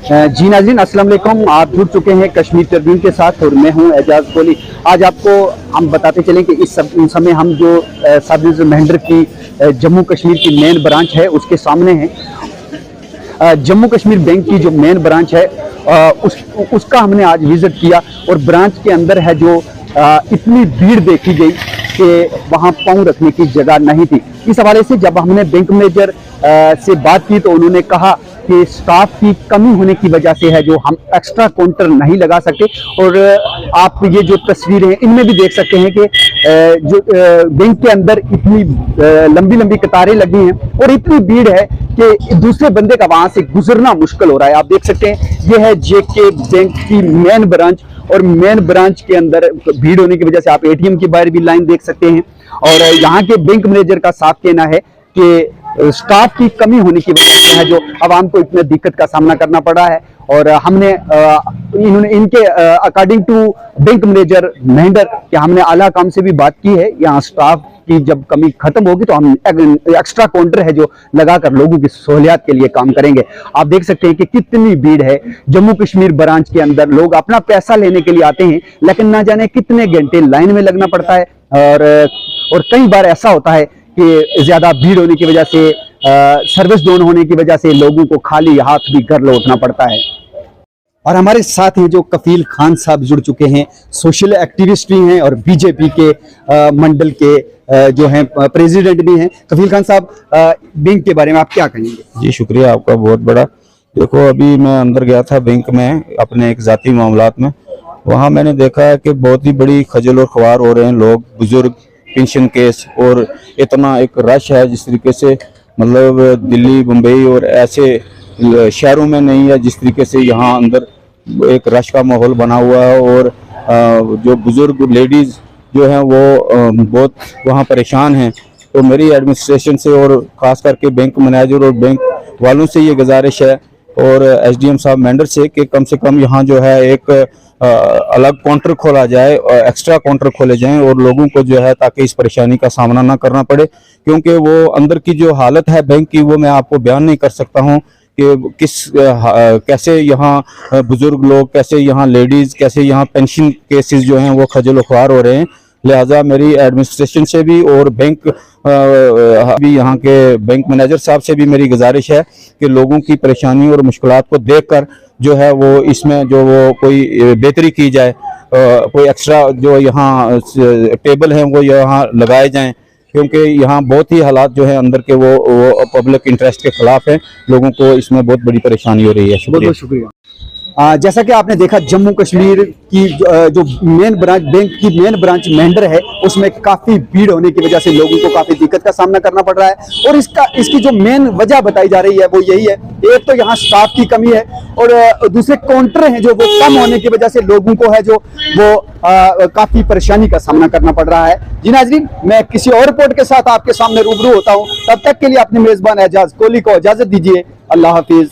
जी नाज़रीन, अस्सलाम वालेकुम। आप जुड़ चुके हैं कश्मीर ट्रिब्यून के साथ और मैं हूं एजाज कोहली। आज आपको हम बताते चलें कि इस समय हम जो सब डिवीजन महेंद्र की जम्मू कश्मीर की मेन ब्रांच है उसके सामने हैं। जम्मू कश्मीर बैंक की जो मेन ब्रांच है उसका हमने आज विजिट किया और ब्रांच के अंदर है जो इतनी भीड़ देखी गई कि वहां पाँव रखने की जगह नहीं थी। इस हवाले से जब हमने बैंक मैनेजर से बात की तो उन्होंने कहा कि स्टाफ की कमी होने की वजह से है जो हम एक्स्ट्रा काउंटर नहीं लगा सकते। और आप ये जो तस्वीरें हैं इनमें भी देख सकते हैं कि जो बैंक के अंदर इतनी लंबी लंबी कतारें लगी हैं और इतनी भीड़ है कि दूसरे बंदे का वहां से गुजरना मुश्किल हो रहा है। आप देख सकते हैं ये है जेके बैंक की मेन ब्रांच और मेन ब्रांच के अंदर भीड़ होने की वजह से आप एटीएम के बाहर भी लाइन देख सकते हैं। और यहाँ के बैंक मैनेजर का साफ कहना है कि स्टाफ की कमी होने की वजह से है जो आवाम को इतने दिक्कत का सामना करना पड़ा है। और हमने इनके according to bank manager Mahendra कि हमने आला काम से भी बात की है, यहाँ स्टाफ की जब कमी खत्म होगी तो हम एक्स्ट्रा काउंटर है जो लगाकर लोगों की सहूलियत के लिए काम करेंगे। आप देख सकते हैं कि कितनी भीड़ है जम्मू कश्मीर ब्रांच के अंदर। लोग अपना पैसा लेने के लिए आते हैं लेकिन ना जाने कितने घंटे लाइन में लगना पड़ता है। और कई बार ऐसा होता है कि ज्यादा भीड़ होने की वजह से सर्विस डाउन होने की वजह से लोगों को खाली हाथ भी घर लौटना पड़ता है। और हमारे साथ हैं जो कफील खान साहब जुड़ चुके हैं, सोशल एक्टिविस्ट भी हैं और बीजेपी के मंडल के जो हैं प्रेसिडेंट भी हैं। कफील खान साहब, बैंक के बारे में आप क्या कहेंगे? जी शुक्रिया आपका बहुत बड़ा। देखो अभी मैं अंदर गया था बैंक में अपने एक जाती मामलात में, वहाँ मैंने देखा है कि बहुत ही बड़ी खजल और ख्वार हो रहे हैं लोग, बुजुर्ग, पेंशन केस, और इतना एक रश है जिस तरीके से मतलब दिल्ली, मुंबई और ऐसे शहरों में नहीं है जिस तरीके से यहाँ अंदर एक रश का माहौल बना हुआ है। और जो बुजुर्ग लेडीज़ जो हैं वो बहुत वहाँ परेशान हैं। तो मेरी एडमिनिस्ट्रेशन से और ख़ास करके बैंक मैनेजर और बैंक वालों से ये गुजारिश है और एसडीएम साहब मेंढर से कि कम से कम यहाँ जो है एक अलग काउंटर खोला जाए और एक्स्ट्रा काउंटर खोले जाएं और लोगों को जो है ताकि इस परेशानी का सामना ना करना पड़े। क्योंकि वो अंदर की जो हालत है बैंक की वो मैं आपको बयान नहीं कर सकता हूँ कि कैसे यहाँ बुजुर्ग लोग, कैसे यहाँ लेडीज़, कैसे यहाँ पेंशन केसेस जो हैं वो खजल ख्वार हो रहे हैं। लिहाजा मेरी एडमिनिस्ट्रेशन से भी और बैंक भी यहाँ के बैंक मैनेजर साहब से भी मेरी गुजारिश है कि लोगों की परेशानी और मुश्किलात को देखकर जो है वो इसमें जो वो कोई बेहतरी की जाए, कोई एक्स्ट्रा जो यहाँ टेबल हैं वो यहाँ लगाए जाएं। क्योंकि यहाँ बहुत ही हालात जो है अंदर के वो पब्लिक इंटरेस्ट के खिलाफ हैं, लोगों को इसमें बहुत बड़ी परेशानी हो रही है। बहुत बहुत शुक्रिया। जैसा कि आपने देखा जम्मू कश्मीर की जो मेन ब्रांच बैंक की मेन ब्रांच महेंद्र है उसमें काफी भीड़ होने की वजह से लोगों को काफी दिक्कत का सामना करना पड़ रहा है। और इसकी जो मेन वजह बताई जा रही है वो यही है, एक तो यहाँ स्टाफ की कमी है और दूसरे काउंटर हैं जो वो कम होने की वजह से लोगों को है जो वो काफी परेशानी का सामना करना पड़ रहा है। जी नाज़रीन, मैं किसी और रिपोर्ट के साथ आपके सामने रूबरू होता हूँ, तब तक के लिए अपने मेजबान एजाज कोहली को इजाजत दीजिए। अल्लाह हाफिज।